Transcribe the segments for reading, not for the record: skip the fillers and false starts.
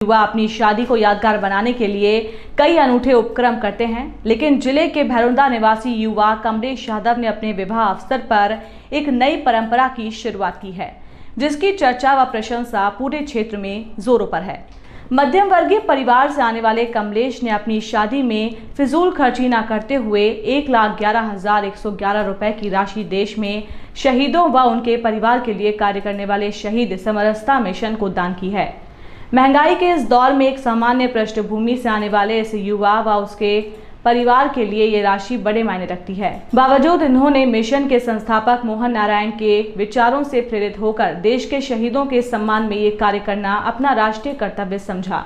युवा अपनी शादी को यादगार बनाने के लिए कई अनूठे उपक्रम करते हैं, लेकिन जिले के भैरुंदा निवासी युवा कमलेश यादव ने अपने विवाह अवसर पर एक नई परंपरा की शुरुआत की है, जिसकी चर्चा व प्रशंसा पूरे क्षेत्र में जोरों पर है। मध्यम वर्गीय परिवार से आने वाले कमलेश ने अपनी शादी में फिजूल खर्ची न करते हुए 1,11,111 रुपए की राशि देश में शहीदों व उनके परिवार के लिए कार्य करने वाले शहीद समरसता मिशन को दान की है। महंगाई के इस दौर में एक सामान्य पृष्ठभूमि से आने वाले इस युवा व उसके परिवार के लिए ये राशि बड़े मायने रखती है। बावजूद इन्होंने मिशन के संस्थापक मोहन नारायण के विचारों से प्रेरित होकर देश के शहीदों के सम्मान में ये कार्य करना अपना राष्ट्रीय कर्तव्य समझा।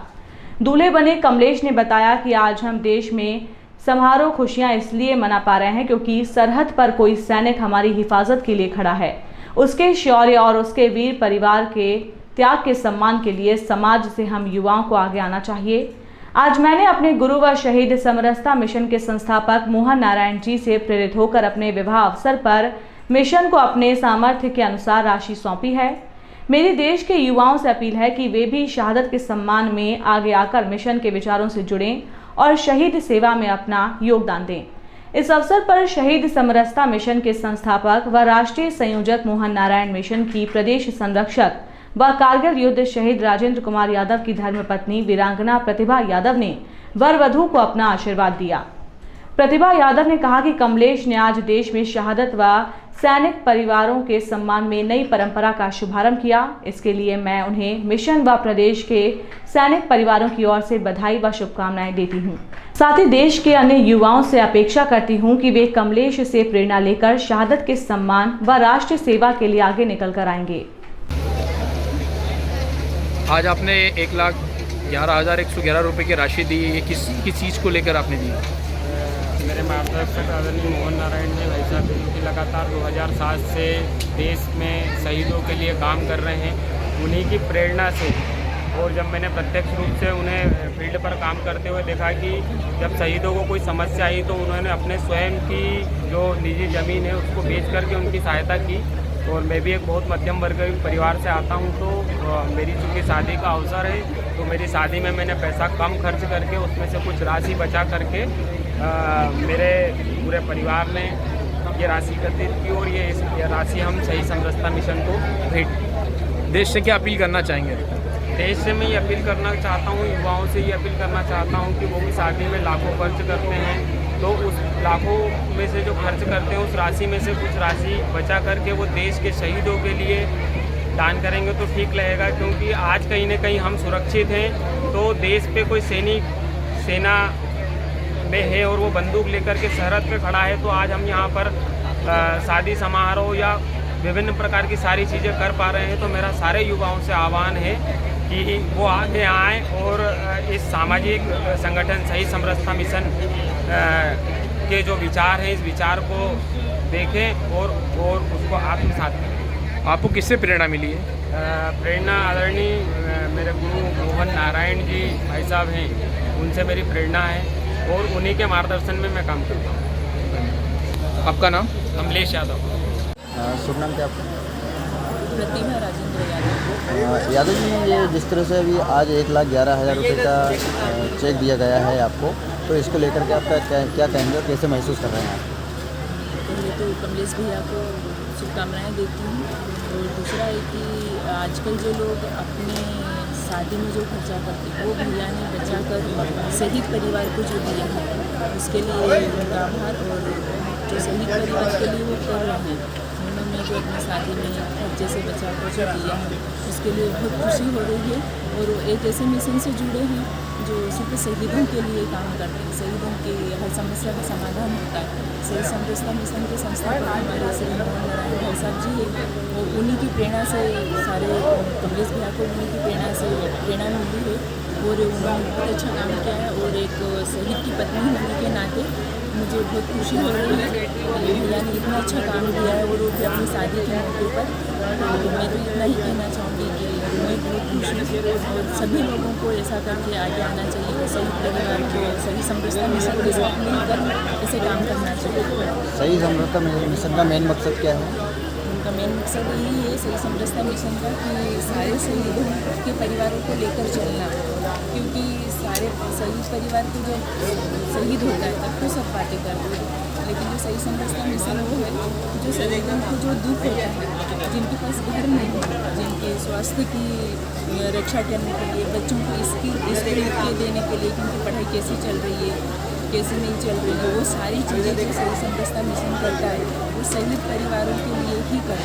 दूल्हे बने कमलेश ने बताया कि आज हम देश में समारोह खुशियां इसलिए मना पा रहे हैं क्योंकि सरहद पर कोई सैनिक हमारी हिफाजत के लिए खड़ा है। उसके शौर्य और उसके वीर परिवार के त्याग के सम्मान के लिए समाज से हम युवाओं को आगे आना चाहिए। आज मैंने अपने गुरु व शहीद समरसता मिशन के संस्थापक मोहन नारायण जी से प्रेरित होकर अपने विवाह अवसर पर मिशन को अपने सामर्थ्य के अनुसार राशि सौंपी है। मेरी देश के युवाओं से अपील है कि वे भी शहादत के सम्मान में आगे आकर मिशन के विचारों से जुड़ें और शहीद सेवा में अपना योगदान दें। इस अवसर पर शहीद समरसता मिशन के संस्थापक व राष्ट्रीय संयोजक मोहन नारायण मिशन की प्रदेश संरक्षक व कारगिल युद्ध शहीद राजेंद्र कुमार यादव की धर्मपत्नी वीरांगना प्रतिभा यादव ने वर वधू को अपना आशीर्वाद दिया। प्रतिभा यादव ने कहा कि कमलेश ने आज देश में शहादत व सैनिक परिवारों के सम्मान में नई परंपरा का शुभारंभ किया। इसके लिए मैं उन्हें मिशन व प्रदेश के सैनिक परिवारों की ओर से बधाई व शुभकामनाएं देती हूं। साथ ही देश के अन्य युवाओं से अपेक्षा करती हूं कि वे कमलेश से प्रेरणा लेकर शहादत के सम्मान व राष्ट्र सेवा के लिए आगे निकल कर आएंगे। आज आपने 1,11,111 रुपये की राशि दी, ये किस चीज़ को लेकर आपने दी? मेरे मार्गदर्शक आदरणीय मोहन नारायण जी भाई साहब जो कि लगातार 2007 से देश में शहीदों के लिए काम कर रहे हैं, उन्हीं की प्रेरणा से और जब मैंने प्रत्यक्ष रूप से उन्हें फील्ड पर काम करते हुए देखा कि जब शहीदों को कोई समस्या आई तो उन्होंने अपने स्वयं की जो निजी ज़मीन है उसको बेच करके उनकी सहायता की। और मैं भी एक बहुत मध्यम वर्ग परिवार से आता हूं, तो मेरी चूँकि शादी का अवसर है तो मेरी शादी में मैंने पैसा कम खर्च करके उसमें से कुछ राशि बचा करके मेरे पूरे परिवार ने ये राशि एकत्रित की और ये राशि हम शहीद समरसता मिशन को भेंट। देश से क्या अपील करना चाहेंगे? देश से मैं ये अपील करना चाहता हूँ, युवाओं से ये अपील करना चाहता हूँ कि वो भी शादी में लाखों खर्च करते हैं, तो उस लाखों में से जो खर्च करते हैं उस राशि में से कुछ राशि बचा करके वो देश के शहीदों के लिए दान करेंगे तो ठीक रहेगा। क्योंकि आज कहीं ना कहीं हम सुरक्षित हैं तो देश पे कोई सैनिक सेना में है और वो बंदूक लेकर के सरहद पे खड़ा है, तो आज हम यहाँ पर शादी समारोह या विभिन्न प्रकार की सारी चीज़ें कर पा रहे हैं। तो मेरा सारे युवाओं से आह्वान है कि वो आगे आएँ और इस सामाजिक संगठन शहीद समरसता मिशन के जो विचार हैं इस विचार को देखें और उसको आत्मसात करें। आपको किससे प्रेरणा मिली है? प्रेरणा आदरणीय मेरे गुरु मोहन नारायण जी भाई साहब हैं, उनसे मेरी प्रेरणा है और उन्हीं के मार्गदर्शन में मैं काम करता हूँ। आपका नाम? कमलेश यादव। शुभ नाम क्या आपका? प्रतिभा राजेंद्र यादव। यादव जी, ये जिस तरह से अभी आज 1,11,000 रुपये का चेक दिया गया है आपको, तो इसको लेकर के आपका क्या कहेंगे और कैसे महसूस कर रहे हैं आप? पहले तो कमलेश भैया को शुभकामनाएँ देती हूँ और दूसरा है कि आजकल जो लोग अपने शादी में जो खर्चा करते हैं वो भैया ने बचा कर शहीद परिवार को जो दिया है उसके लिए उनका आभार। और जो शहीद परिवार के लिए वो कर रहे हैं, उन्होंने जो अपनी शादी में खर्चे से बचा कर जो दिया है उसके लिए बहुत खुशी हो रही है। और वो एक ऐसे मिशन से जुड़े हैं जो सिर्फ शहीदों के लिए काम करते हैं, शहीदों की हर समस्या का समाधान होता है। शहीद समरसता मिशन के संस्थापक हमारे श्री मोहन नारायण भाई साहब जी है, और उन्हीं की प्रेरणा से सारे कमलेश भैया को उन्हीं की प्रेरणा मिली है और उन्होंने बहुत अच्छा काम किया है। और एक शहीद की पत्नी होने के नाते मुझे बहुत खुशी हो रही है कि भैया ने इतना अच्छा काम किया है और वो भी अपनी शादी के मौके पर। तो मैं तो इतना ही कहना चाहूँगी कि मैं बहुत खुश हूँ और सभी लोगों को ऐसा करके आगे आना चाहिए। शहीद परिवार को शहीद समरसता मिशन के साथ मिलकर ऐसे काम करना चाहिए। शहीद समरसता मिशन का मेन मकसद क्या है? उनका मेन मकसद यही है सही समरसता मिशन का कि सारे शहीदों के परिवारों को लेकर चलना, क्योंकि सारे शहीद परिवार को जब शहीद होता है तब तो सब बातें करते हैं, लेकिन जो सही समरसता मिशन वो है जो शहीदों को जो दुख होता है, जिनके पास घर नहीं है, जिनके स्वास्थ्य की रक्षा करने के लिए, बच्चों को स्किल देने के लिए कि उनकी पढ़ाई कैसी चल रही है, कैसे नहीं चल रही है, वो सारी चीज़ें जो सही समरसता मिशन करता है वो शहीद परिवारों के लिए ही करता